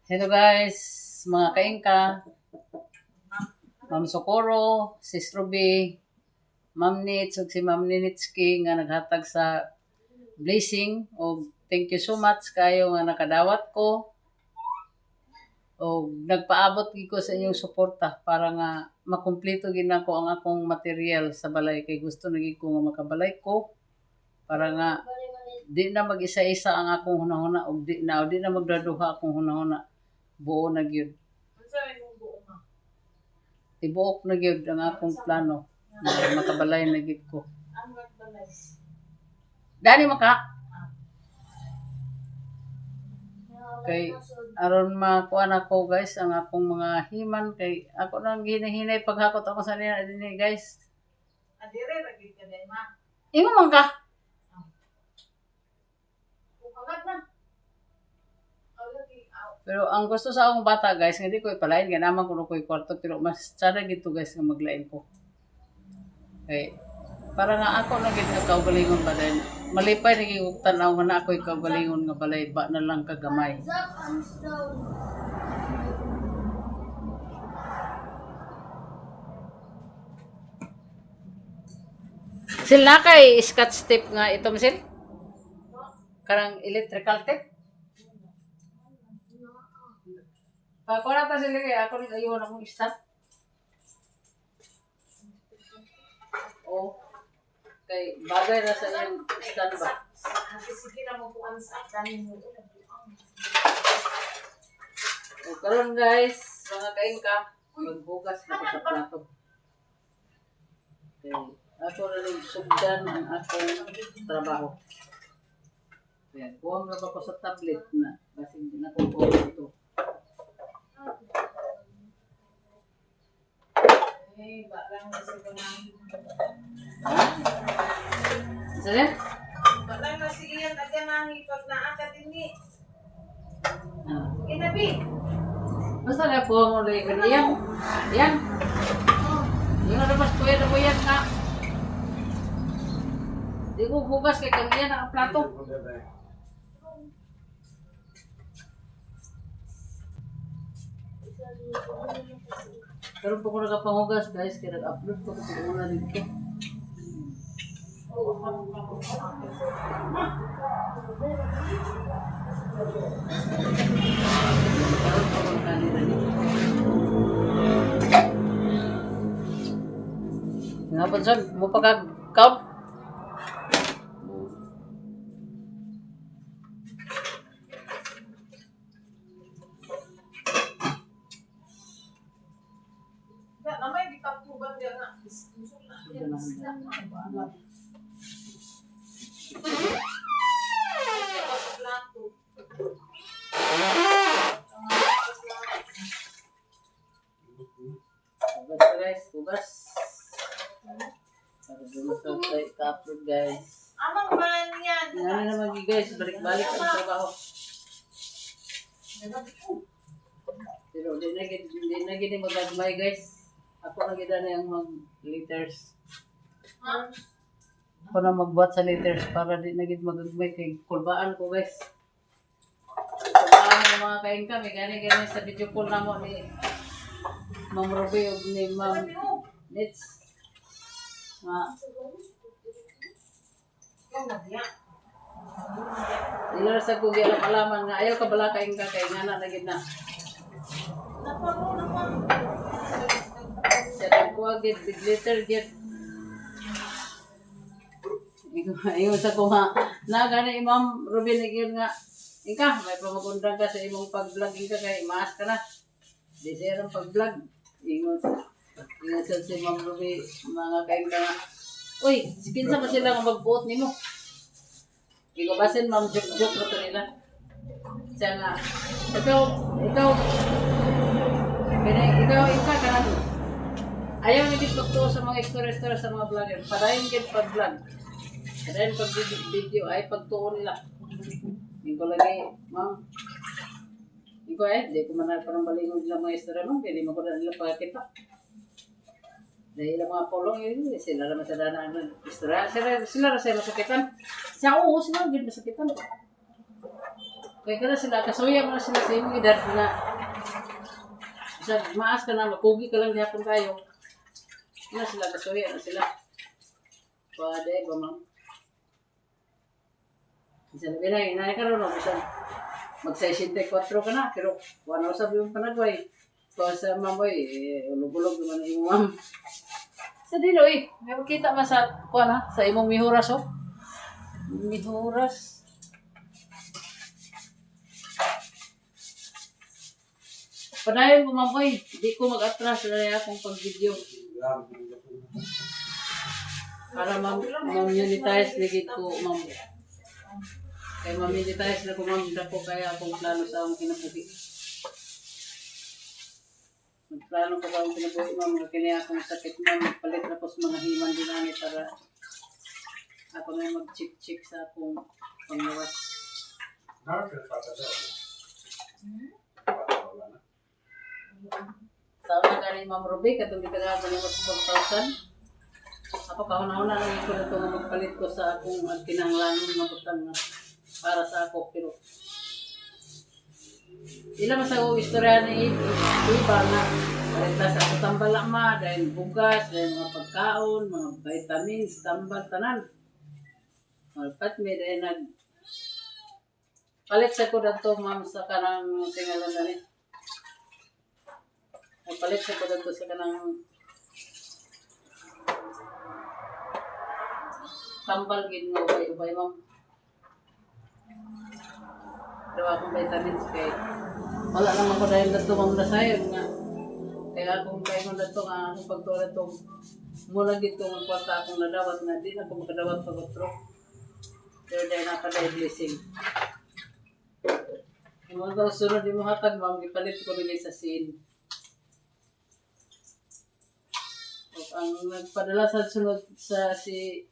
Hello guys, mga kaingka, Ma'am Socorro, Sis Ruby, Ma'am Nits, ug si Ma'am Ninitsky nga naghatag sa blessing o thank you so much kayo nga nakadawat ko o nagpaabot gid ko sa inyong suporta para nga makumpleto gid nako ang akong material sa balay kay gusto na gid ko nga makabalay ko para nga di na mag-isa-isa ang akong hunahuna o di na magdaduha akong hunahuna. Buo na gyud. Tibuok na gyud ang akong plano. Makabalay na gyud ko. Dani maka kay aron makuan ako guys ang akong mga himan kay ako nang ginahinay paghakot ako sa nila dinhi guys. Adire ra gid ka day ma. Imo man ka. Ukagat na. Pero ang gusto sa akong bata guys, hindi ko ipalain nga naman kuno ko'y kwarto pero mas tsada gito guys nga maglain ko. Okay. Para nga ako na gid nga kaugalingon ba din. Malipay na gyud tanaw nga na ako'y kaugalingon nga balay ba na lang kagamay. Sila kay scotch tape nga ito misil? Karang electrical tape? Pakuha ta sila kay ako rin ayun akong stand. Oh. Kay bagay na sa iyong stand ba? Sige na mo kuan sa dami mo. O karon guys, mga kaingka, magbugas na ko sa plato. Okay. Ako na rin sugdan ang akong trabaho. Ayan, kuha nga ba ko sa tablet na kasi hindi na ko ito. Eh, baklang kasi ko na. Ha? Sige? Baklang na sige yan agad na pag naakad dinhi. Ah. Ginabi. Basta na po mo rin yan. Yan. Yung nalabas ko yan na yan na. Di ko hugas kay kanyan ang plato. Karon po ko nakapangugas guys, kaya nag-upload ko sa una dito. Karon po ko kanina dito. Nga po son, mo pagka-count? Na may gitatuban dia na. Hugas ka guys, hugas. Para dumasaw tayo ka-upload guys. Amang man yan. Nga naman yun guys, balik-balik ang trabaho. Pero di na gini magagmay guys. Ako na gina na yung mag-liters. Ha? Ako na magbuhat sa liters para di na gid magagmay kay kulbaan ko guys. Kulbaan ng mga kain kami, gani sa video call na mo ni Ma'am Ruby o ni Ma'am Nits. Nga, ilar sa kugi alam-alaman nga ayaw ka bala kain ka kay nga na gid na. Sa nagkuha gid big liter gid. Ayaw sa kuha. Na gani Ma'am Ruby ni gid nga ika may pamagundang ka sa imong pag-vlog ka kay maas ka na. Di siya rin pag-vlog. Ingon sa si Ma'am Ruby mga kain ka nga. Uy, kinsa ba sila nga magbuot nimo? Ikaw Ma'am joke na to nila. Siya nga, ikaw ka na to. Ayaw na gid magtuo sa mga istorya sa mga vlogger. Padayon gid pag-vlog. Padayon pag-video ay pagtuo nila. Ikaw lagi, Ma'am. Ikaw di ko man parang balingon nila mga istorya mo. Kaya di mo ko na nila pagkita. Dahil ang mga polong yun, sila naman sa danaan ng istorya. Sila na sa masakitan. Siya, oo, sila gid masakitan. Kaya ka na sila, kasuya mo na sila sa imong edad na isa, maas ka na, mapugi ka lang dihapon kayo. Na sila, kasuya na sila. Pwede ba, ma'am? Isa na binay, inay ka rin, isa mag-64 ka na, pero wala sabi yung panagway. Kung sa mamoy, ulog-ulog naman yung ma'am. Sa dilo may makita man sa, sa imong mihuras, oh. Mihuras. Padayon ko mamoy, hindi ko mag-atras na akong pag-video. Para ma-monetize ligid ko, ma'am. Kaya ma-monetize na ko, ma'am, dako kaya akong plano sa akong kinabuhi. Magplano ko sa akong kinabuhi, ma'am, kaya akong sakit, ma'am, palit na ko sa mga himan din namin para ako na mag-check sa akong panglawas. Sa una ka rin, Ma'am Ruby, katong gitagahan na mas 4,000. Ako kahuna-huna lang ito na ito nga magpalit ko sa akong kinahanglanon na butang na para sa ako. Pero ilang sa akong istorya ni iba na palit sa ako tambala ma, dahil bugas, dahil mga pagkaon, mga vitamins, tambal, tanan. Malpat may dahil palit sa ko na ito, ma'am, sa kanang tingalan na rin. Palit sa ko na ito sa kanang tambal gid nga ubay-ubay, ma'am. Dawa akong vitamins kay wala naman ko dahil dito ma'am na sayang nga. Kaya kung kayo na ito nga akong pagtulad ito mula dito ng kwarta akong nadawat na di na ako makadawat pag otro. Pero dahil nakadahil blessing. Yung mga sunod yung mga hatag, ma'am, ipalit ko rin sa scene. Ang nagpadala sa sunod sa si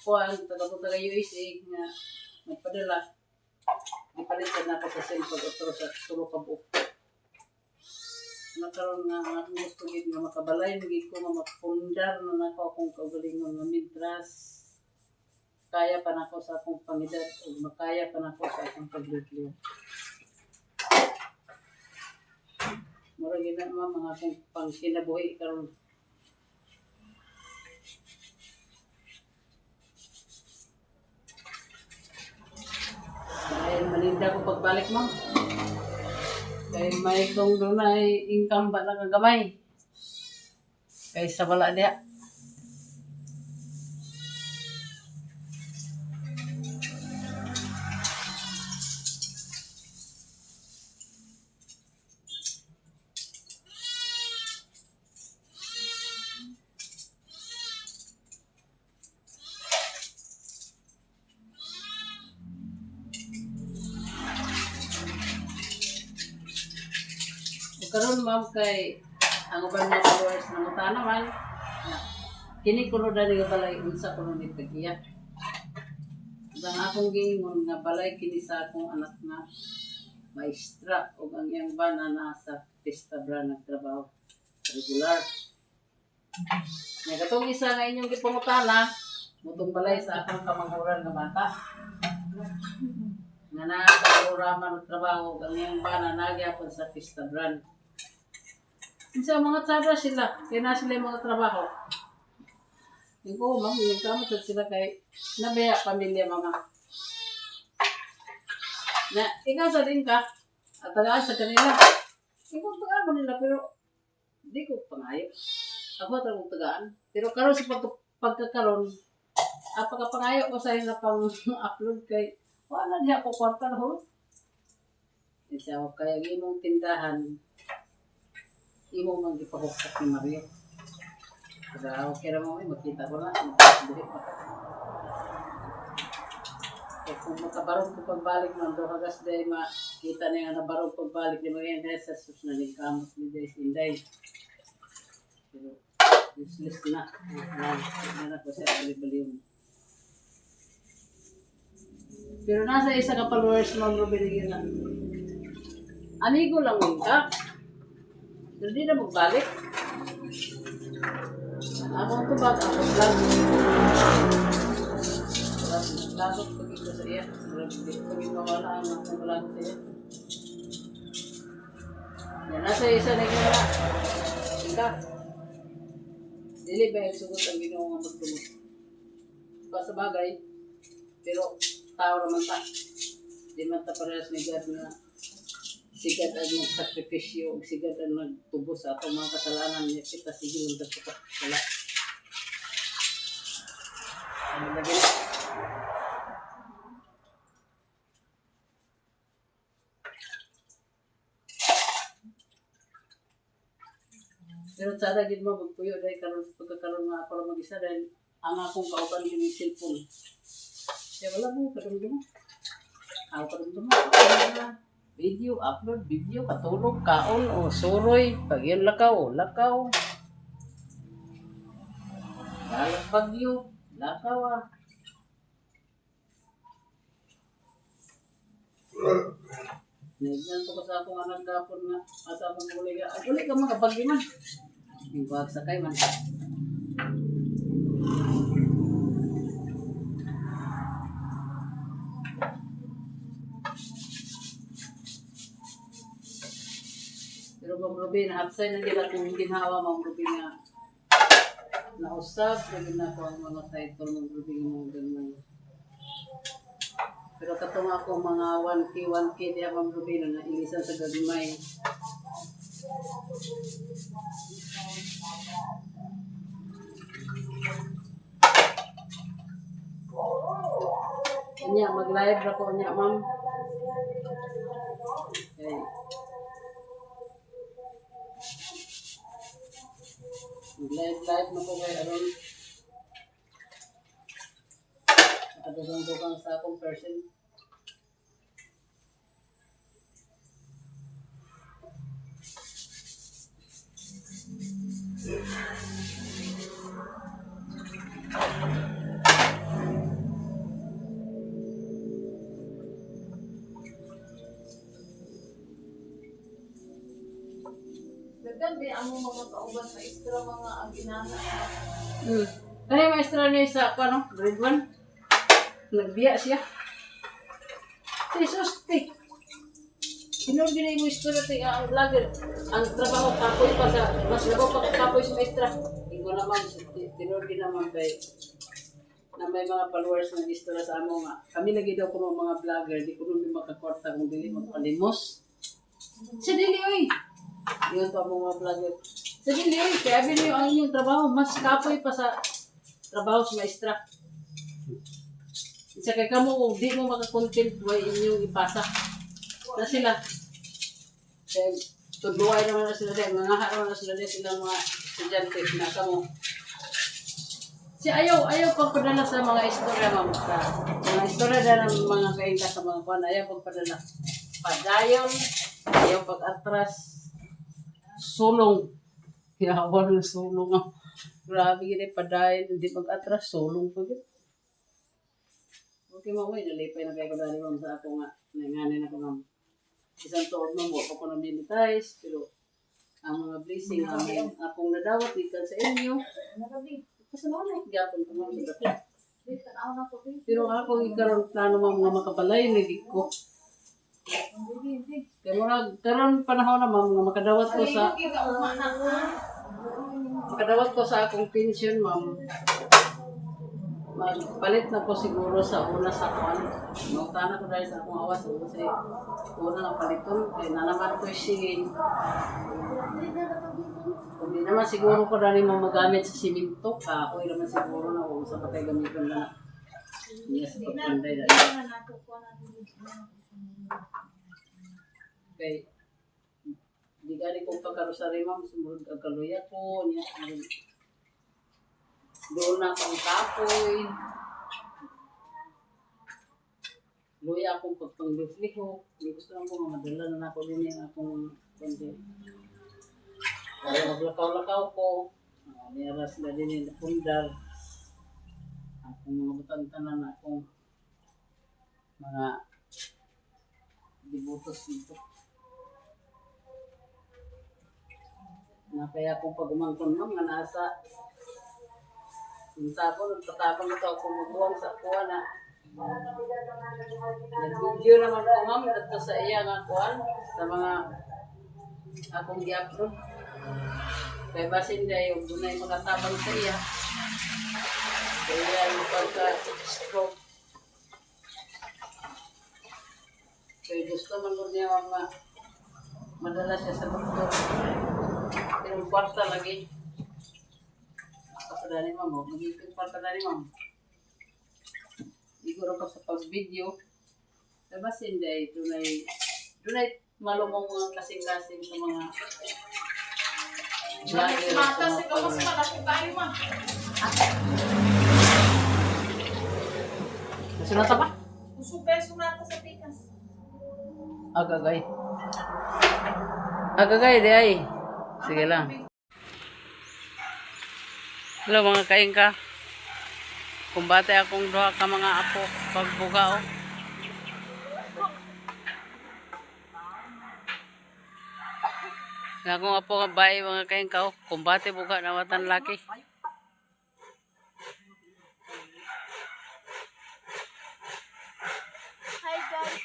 Juan, taga USA nga nagpadala. Ipalitan na ako sa cellphone otro sa tulo ka buok. Nakaroon nga akong gusto gid nga makabalay gid ko nga mapundar na nako akong kaugalingon nga mitras. Kaya pa nako sa akong pangedad o makaya pa nako sa akong paglutlo. Mura gid na mga akong pangkinabuhi karon. Dahil malinda ko pagbalik, ma'am. Kaya may itong doon ay income ba lang kagamay. Kaya sa wala niya. Karon, ma'am, kay ang uban mga followers na muta naman kini kuno dali nga balay unsa kuno ni tagiya. Ang akong gingon nga balay kini sa akong anak na maestra o ang iyang bana nasa pista bra nagtrabaho regular. Nga katong isa nga inyong gipangutana mutong balay sa akong kamanghuran nga bata. Nga nasa programa ng trabaho ang iyang bana nagyapon sa pista brand. Sa mga tsara sila, kaya na sila yung mga trabaho. Yung ko, ma'am, yung kamot sila kay nabaya pamilya, mama. Na, ikaw sa din ka, at tagaan sa kanila. Ikaw tagaan ko nila, pero di ko pangayo. Ako at ang tagaan. Pero karon sa pagkakaroon, pagkapangayo ko sa na pang-upload kay, wala niya ako kwarta na ho. Kasi ako kaya imong tindahan, imong magipahukak ni Mario. Kaya okay na mo, makita ko na. Kaya kung makabarong ko pagbalik ng Dohagas Day, makita niya nga nabarong pagbalik ni Maria sa susunod ng kamot ni Day Sinday. Pero useless na. Ano ko siya bali-bali. Pero nasa isa ka followers ng Robin na. Amigo lang yun ka. Pero di na magbalik. Ako ito ba? Ako vlog. Vlog ko sa siya. Hindi ko mawala ang mga kulang siya. Yan, nasa isa na gina. Ika. Dili ba yung sugot ang ginawa nga magtumot? Ba sa bagay, pero tao naman ta. Di man ta parehas ni God na sigad ang magsakripisyo, sigad ang nagtubos sa atong mga kasalanan niya kita sige yung dagpata. Wala. Ano lagi na? Pero sana gid mo magpuyo dahil karon pagkakaroon nga ako lang mag-isa dahil ang akong kauban yung cellphone. Kaya wala mo, kadumdum. Ako kadumdum. Video, upload, video, katulog, kaon, o suroy, pag yun lakaw, lakaw. Dalag bagyo, lakaw ah. Naignan ko sa akong anak gapon nga, asa akong kuliga. Ay, uli ka mga bagyo man. Yung pagsakay man. Pero Ma'am Ruby, nahatsay na nila kung ginhawa Ma'am Ruby nga nausap, lagi na ko ang mga title Ma'am Ruby nga ganun. Pero katong ako mga 1K diya Ma'am Ruby na nailisan sa gagmay. Nya, mag-live na ko niya, Ma'am. Okay. Mag-live na ko kay Aron. Nakadagang-dugang sa akong person. Nagkalbi ang mga kauban sa extra mga aginana. Ano yung maestra niya sa ano, grade 1? Nagbiya siya. Jesus, Sinong ginay mo istorya tayo ang vlogger? Ang trabaho kapoy pa sa, mas labaw pa kapoy sa maestra. Hindi naman, tinurgi naman kay na may mga followers ng istorya sa amo nga. Kami lagi daw ko mga vlogger, di ko rin makakorta kung dili magpalimos. Sa dili, oy! Yun pa mga vlogger. Sa dili, oy! Kaya bilhin ang inyong trabaho, mas kapoy pa sa trabaho sa maestra. Isa kay kamo, di mo makakontent, way inyong ipasa. Na sila. Kaya tudluay naman na sila din. Mga haraw na sila din silang mga estudyante na kamo. Si ayaw pagpadala sa mga istorya ma'am. Sa mga istorya na ng mga kaingka sa mga kwan. Ayaw pagpadala. Padayon. Ayaw pag-atras. Sulong. Kaya wala sulong. Grabe gini padayon. Hindi pag-atras. Sulong pa gini. Okay ma'am. Nalipay na kayo ko dali ma'am sa ako nga. Nanganin ako ma'am. Isang tuod mo ako ko na-militize, pero ang mga blessing namin akong nadawat ikan sa inyo. Pasalamat, gyapon ko mga sa pero ako ikaroon plano mga makabalay, nagig ko. Kaya muna, karoon panahon na mga makadawat ko sa akong pension, ma'am. Magpalit na ko siguro sa una sa kwan. Magtana ko dahil sa akong awas. Kasi una na paliton. Kaya nalaman ko yung silin. Kung di naman siguro ko na rin magamit sa siminto. Kahoy naman siguro na kung sa patay gamitin na. Hindi sa pagpanday na. Okay. Di gani kong pagkarosari ma'am. Sumunod ang kaluya ko. Doon na akong kapoy. Luya akong pagpanglifliho. Hindi gusto lang ko madala na ako din yung akong kundi. Kaya maglakaw-lakaw ko. Niyaras na din yung pundar. Akong mga butantanan na akong mga dibutos dito. Napaya akong pag-umangkon nga nasa yung tapon, nagtatapon ito ako magbuwang sa kuha na Nag-video naman ko ma'am dito sa iya nga kuan sa mga akong gi-upload. Kaya basin dahil yung dunay makatabang sa iya. Kaya yung pagka-stroke. Kaya gusto man ko niya madala siya sa doktor. Pero kwarta lagi. Kapada ni ma'am, magiging kwarta na ni ma'am. Siguro ko sa pag-video. Kaya basin dahil dunay malumong mga kasing-kasing sa mga vlogger. Mata si ko mas malaki tayo ma. Nasunata pa? Usog peso nata sa tikas. Agagay. Agagay, di ay. Sige lang. Hello mga kaingka. Kumbate akong duha ka mga apo pagbuga o. Nga akong apo nga bae mga kaingka o. Kumbate buga na watan laki. Hi guys.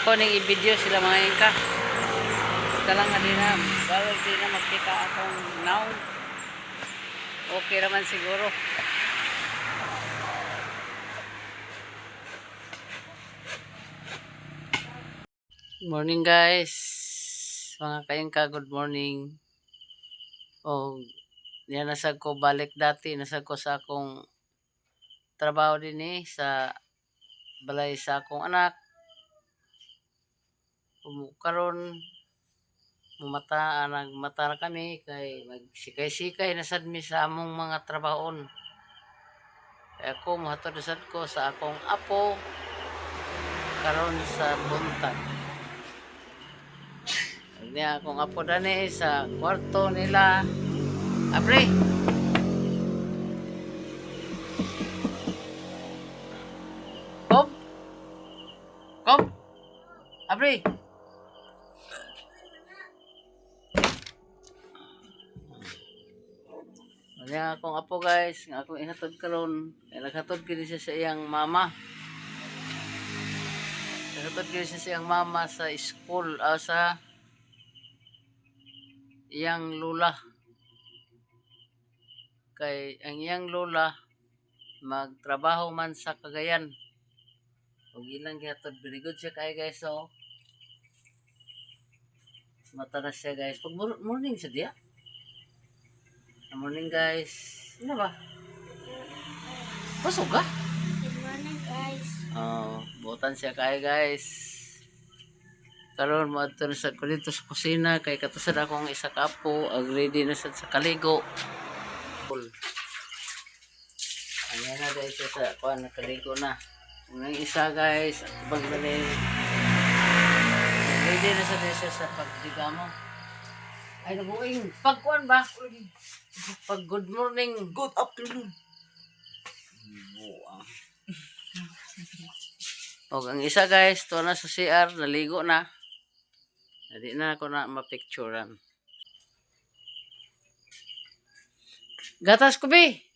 Ako ning i-video sila mga kaingka. Ito lang nga din na. Bawal din na magkita akong now. Okay naman siguro. Morning guys. Mga kaingka, good morning. O, yan nasag ko balik dati. Nasag ko sa akong trabaho din sa balay sa akong anak. Karon nagmata na kami kay magsikay-sikay na sad mi sa among mga trabahon. Kaya ako mohatod sad ko sa akong apo karon sa buntag. Niya akong apo dani sa kwarto nila. Apre. Kom. Kom. Apre. Niya akong apo guys, nga akong ihatod karon. Kaya naghatod kini siya sa iyang mama. Naghatod kini siya sa iyang mama sa school, sa iyang lula. Kay ang iyang lula magtrabaho man sa Cagayan. Ug ilang gihatod, very good siya kay guys so. Mata na siya guys. Pag morning siya diya. Morning guys. Ano ba? Busog ka? Good morning guys. Butan siya kay guys. Karon mo adto na sa dito sa kusina kay katusad akong isa ka apo, ag ready na sad sa kaligo. Ayan na dahil siya sa kuan nakaligo na. Unang isa guys, pagdali. Ready na sad siya sa pagdigamo. Ay nabuing pagkuan ba? Pag good morning, good afternoon. O ang isa guys, to na sa CR, naligo na. Hindi na ako na mapicturean. Gatas ko, be!